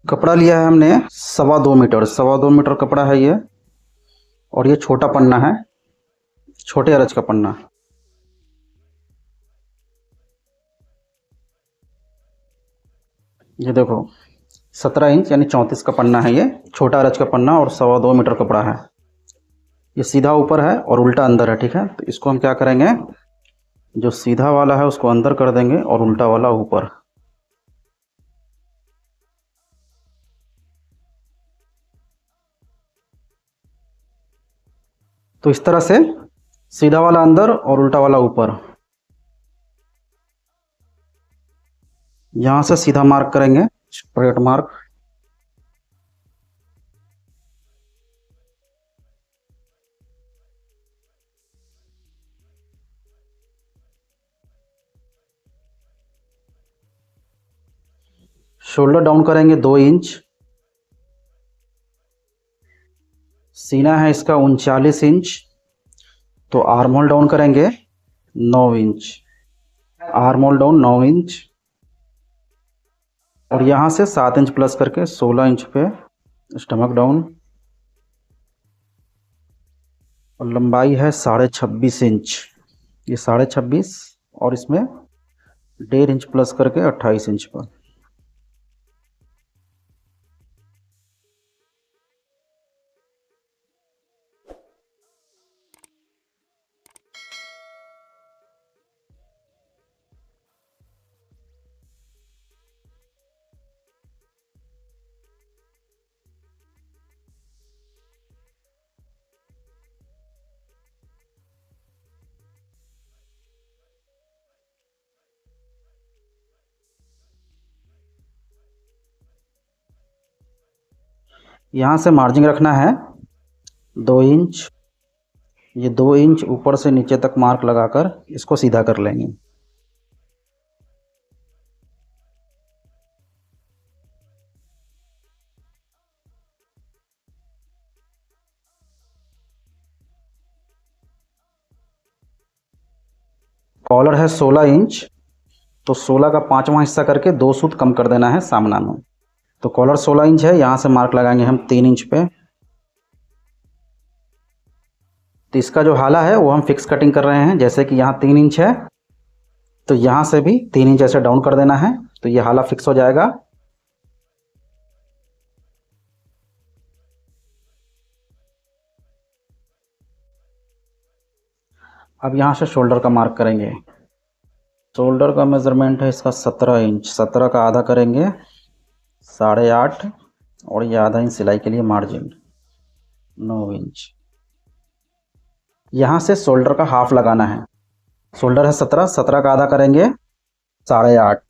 कपड़ा लिया है हमने 2.25 मीटर, 2.25 मीटर कपड़ा है ये। और ये छोटा पन्ना है, छोटे अरज का पन्ना। ये देखो 17 इंच यानी 34 का पन्ना है ये, छोटा अरज का पन्ना और 2.25 मीटर कपड़ा है। ये सीधा ऊपर है और उल्टा अंदर है, ठीक है। तो इसको हम क्या करेंगे, जो सीधा वाला है उसको अंदर कर देंगे और उल्टा वाला ऊपर। तो इस तरह से सीधा वाला अंदर और उल्टा वाला ऊपर। यहाँ से सीधा मार्क करेंगे, स्ट्रेट मार्क। शोल्डर डाउन करेंगे 2 इंच। सीना है इसका 39 इंच, तो आर्म होल डाउन करेंगे 9 inch. Arm hole down 9 inch. और यहाँ से 7 इंच प्लस करके 16 इंच पे स्टमक डाउन। और लंबाई है 26.5 इंच, ये 26.5 और इसमें 1.5 इंच प्लस करके 28 इंच पर। यहाँ से मार्जिन रखना है 2 इंच। ये 2 इंच ऊपर से नीचे तक मार्क लगाकर इसको सीधा कर लेंगे। कॉलर है 16 इंच, तो 16 का 5वां हिस्सा करके 2 सूत कम कर देना है सामना में। तो कॉलर 16 इंच है, यहाँ से मार्क लगाएंगे हम 3 इंच पे। तो इसका जो हाला है वो हम फिक्स कटिंग कर रहे हैं। जैसे कि यहाँ 3 इंच है, तो यहाँ से भी 3 इंच ऐसे डाउन कर देना है, तो ये हाला फिक्स हो जाएगा। अब यहाँ से शोल्डर का मार्क करेंगे। शोल्डर का मेज़रमेंट है इसका 17 इंच। 17 का आधा करेंगे 8.5, और ये आधा इंच सिलाई के लिए मार्जिन 9 इंच। यहाँ से शोल्डर का हाफ लगाना है। शोल्डर है 17, 17 का आधा करेंगे 8.5।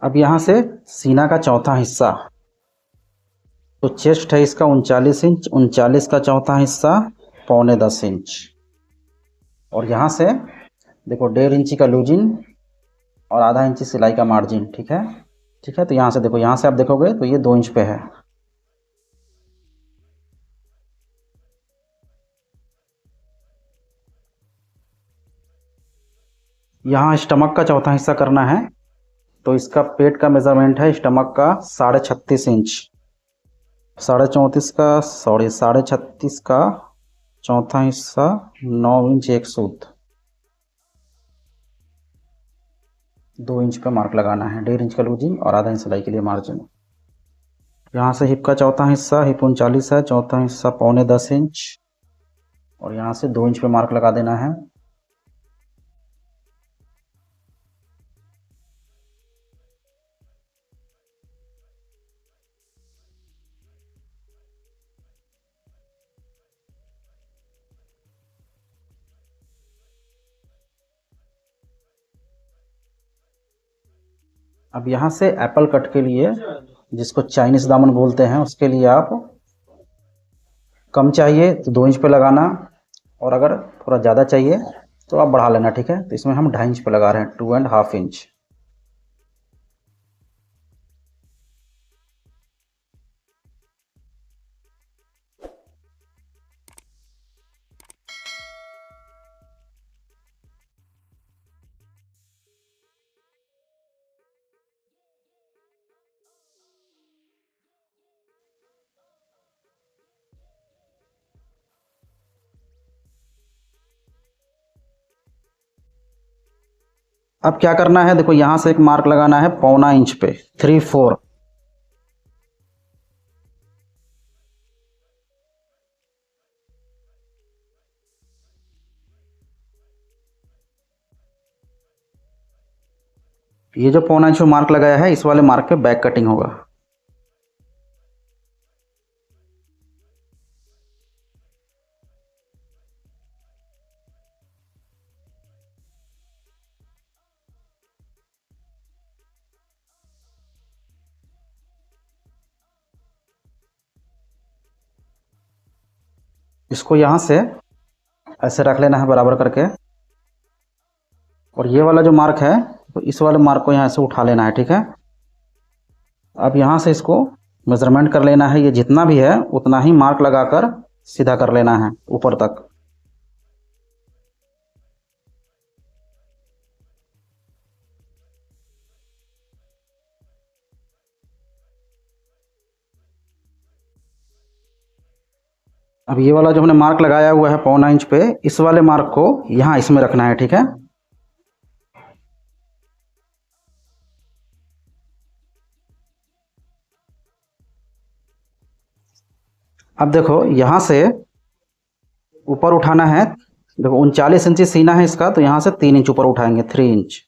अब यहाँ से सीना का चौथा हिस्सा, तो चेस्ट है इसका 39 इंच, 39 का चौथा हिस्सा 9.25 इंच। और यहाँ से देखो 1.5 इंची का लूजिंग और आधा इंची सिलाई का मार्जिन, ठीक है। ठीक है, तो यहाँ से देखो, यहाँ से आप देखोगे तो ये 2 इंच पे है। यहाँ स्टमक का चौथा हिस्सा करना है, तो इसका पेट का मेज़रमेंट है स्टमक का 36.5 इंच। 36.5 का चौथा हिस्सा 9 इंच 1 सूत। 2 इंच पे मार्क लगाना है, 1.5 इंच का लूजिंग और आधा इंच सिलाई के लिए मार्जिन। यहाँ से हिप का चौथा हिस्सा, हिप 39 है, चौथा हिस्सा 9.25 इंच, और यहाँ से 2 इंच पे मार्क लगा देना है। अब यहाँ से एप्पल कट के लिए, जिसको चाइनीज़ दामन बोलते हैं, उसके लिए आप कम चाहिए तो 2 इंच पे लगाना, और अगर थोड़ा ज़्यादा चाहिए तो आप बढ़ा लेना, ठीक है। तो इसमें हम 2.5 इंच पे लगा रहे हैं, 2.5 इंच। अब क्या करना है, देखो यहाँ से एक मार्क लगाना है 1/4 इंच पे, 3/4। ये जो 1/4 इंच मार्क लगाया है, इस वाले मार्क पे बैक कटिंग होगा। इसको यहाँ से ऐसे रख लेना है बराबर करके, और ये वाला जो मार्क है तो इस वाले मार्क को यहाँ से उठा लेना है, ठीक है। अब यहाँ से इसको मेजरमेंट कर लेना है, ये जितना भी है उतना ही मार्क लगाकर सीधा कर लेना है ऊपर तक। अब ये वाला जो हमने मार्क लगाया हुआ है 1/4 इंच पे, इस वाले मार्क को यहाँ इसमें रखना है, ठीक है। अब देखो यहाँ से ऊपर उठाना है, देखो 39 इंची सीना है इसका, तो यहाँ से 3 इंच ऊपर उठाएंगे, 3 इंच।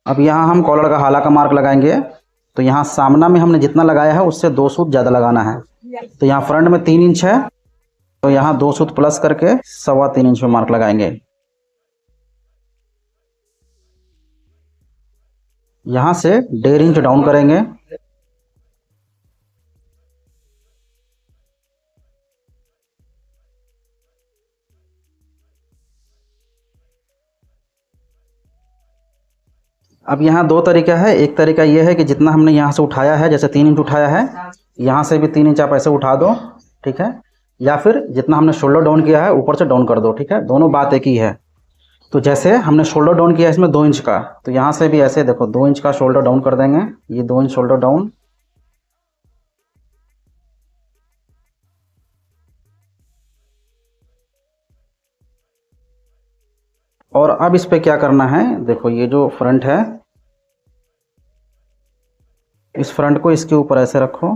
अब यहाँ हम कॉलर का हाला का मार्क लगाएंगे, तो यहाँ सामना में हमने जितना लगाया है उससे 2 सूत ज़्यादा लगाना है। तो यहाँ फ्रंट में 3 इंच है, तो यहाँ 2 सूत प्लस करके 3.25 इंच में मार्क लगाएंगे। यहाँ से 1.5 इंच डाउन करेंगे। अब यहाँ दो तरीका है, एक तरीका ये है कि जितना हमने यहाँ से उठाया है, जैसे 3 इंच उठाया है, यहाँ से भी 3 इंच आप ऐसे उठा दो, ठीक है। या फिर जितना हमने शोल्डर डाउन किया है ऊपर से डाउन कर दो, ठीक है। दोनों बात एक ही है। तो जैसे हमने शोल्डर डाउन किया है इसमें 2 इंच का, तो यहाँ से भी ऐसे देखो 2 इंच का शोल्डर डाउन कर देंगे, ये 2 इंच शोल्डर डाउन। और अब इस पे क्या करना है, देखो ये जो फ्रंट है, इस फ्रंट को इसके ऊपर ऐसे रखो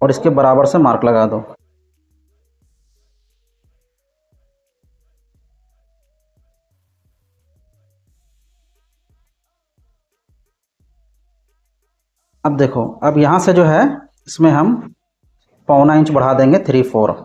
और इसके बराबर से मार्क लगा दो। अब देखो, अब यहाँ से जो है इसमें हम 1/4 इंच बढ़ा देंगे, 3/4।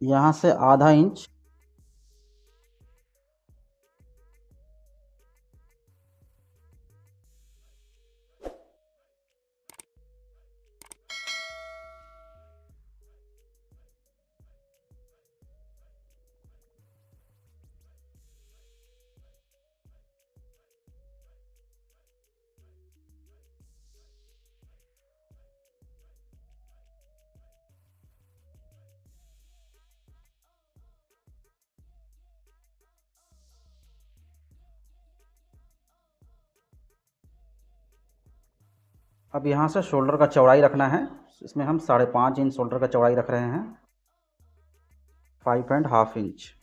यहाँ से ½ इंच अब यहाँ से शोल्डर का चौड़ाई रखना है, इसमें हम 5.5 इंच शोल्डर का चौड़ाई रख रहे हैं, 5.5 इंच।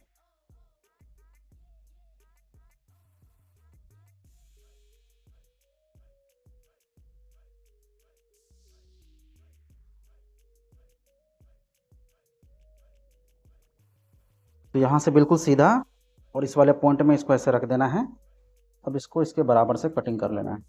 तो यहाँ से बिल्कुल सीधा और इस वाले पॉइंट में इसको ऐसे रख देना है। अब इसको इसके बराबर से कटिंग कर लेना है।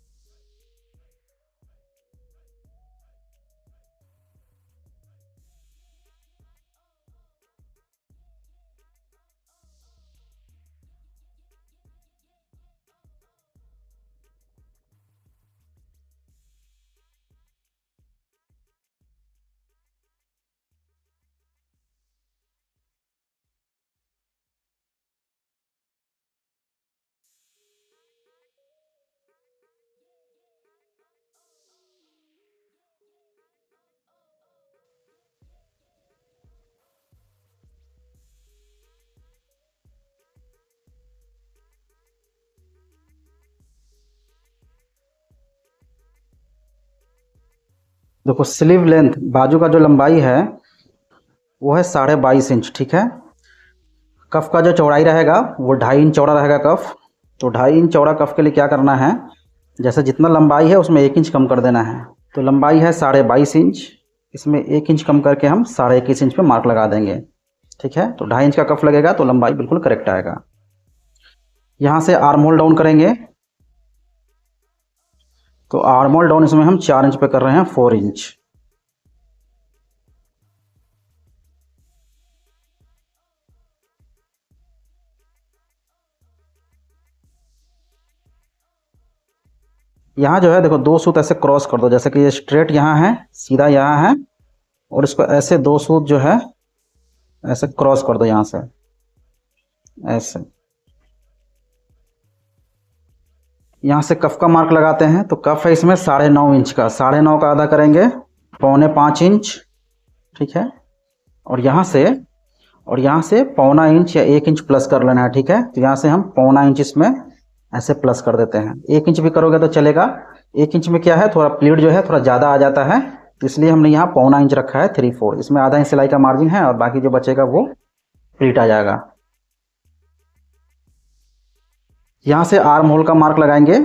देखो स्लीव लेंथ, बाजू का जो लंबाई है वो है 22.5 इंच, ठीक है। कफ का जो चौड़ाई रहेगा वो 2.5 इंच चौड़ा रहेगा कफ। तो 2.5 इंच चौड़ा कफ के लिए क्या करना है, जैसे जितना लंबाई है उसमें 1 इंच कम कर देना है। तो लंबाई है 22.5 इंच, इसमें 1 इंच कम करके हम 21.5 इंच पे मार्क लगा देंगे, ठीक है। तो 2.5 इंच का कफ लगेगा तो लंबाई बिल्कुल करेक्ट आएगा। यहाँ से आर्म होल डाउन करेंगे, तो आर्म होल डाउन इसमें हम 4 इंच पे कर रहे हैं, 4 इंच। यहाँ जो है देखो 2 सूत ऐसे क्रॉस कर दो, जैसे कि ये स्ट्रेट यहाँ है, सीधा यहाँ है, और इसको ऐसे 2 सूत जो है ऐसे क्रॉस कर दो यहाँ से, ऐसे। यहाँ से कफ का मार्क लगाते हैं, तो कफ है इसमें 9.5 इंच का, 9.5 का आधा करेंगे 4.25 इंच, ठीक है। और यहाँ से 0.25 इंच या 1 इंच प्लस कर लेना है, ठीक है। तो यहाँ से हम 0.25 इंच इसमें ऐसे प्लस कर देते हैं। 1 इंच भी करोगे तो चलेगा, 1 इंच में क्या है थोड़ा प्लीट जो है थोड़ा ज़्यादा आ जाता है, तो इसलिए हमने यहाँ 0.25 इंच रखा है, 3/4। इसमें आधा इंच सिलाई का मार्जिन है और बाकी जो बचेगा वो प्लीट आ जाएगा। यहाँ से आर्म होल का मार्क लगाएंगे,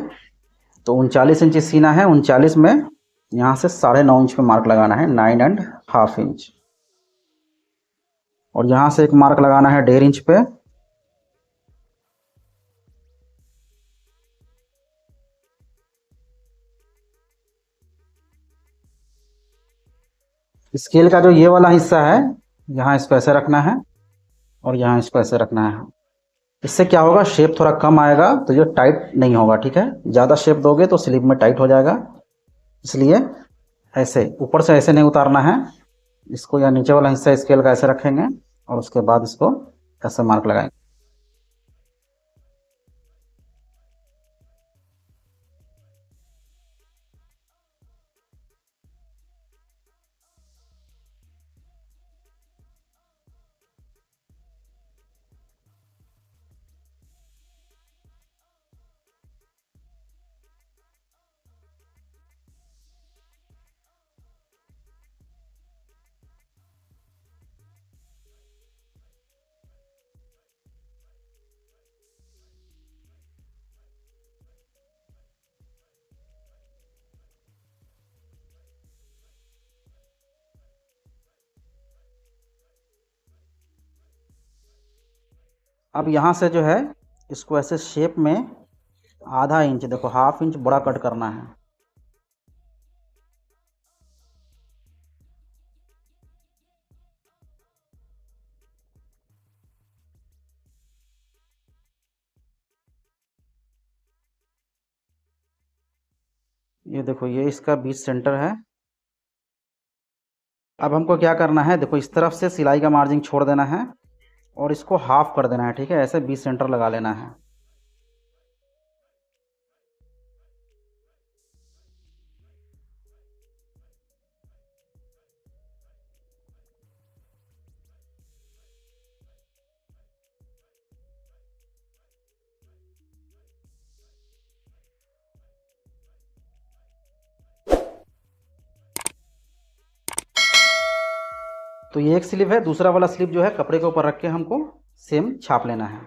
तो 39 इंच सीना है, 39 में यहाँ से 9.5 इंच पे मार्क लगाना है, 9.5 इंच। और यहाँ से एक मार्क लगाना है 1.5 इंच पे, स्केल का जो ये वाला हिस्सा है यहाँ इसको ऐसे रखना है और यहाँ इसको ऐसे रखना है। इससे क्या होगा, शेप थोड़ा कम आएगा, तो ये टाइट नहीं होगा, ठीक है। ज़्यादा शेप दोगे तो स्लीव में टाइट हो जाएगा, इसलिए ऐसे ऊपर से ऐसे नहीं उतारना है इसको, या नीचे वाला हिस्सा स्केल का ऐसे रखेंगे और उसके बाद इसको ऐसे मार्क लगाएंगे। अब यहाँ से जो है इसको ऐसे शेप में आधा इंच, देखो 1/2 इंच बड़ा कट करना है। ये देखो ये इसका बीच सेंटर है। अब हमको क्या करना है, देखो इस तरफ से सिलाई का मार्जिन छोड़ देना है और इसको हाफ कर देना है, ठीक है। ऐसे बीच सेंटर लगा लेना है। तो ये एक स्लीव है, दूसरा वाला स्लीव जो है कपड़े के ऊपर रख के हमको सेम छाप लेना है।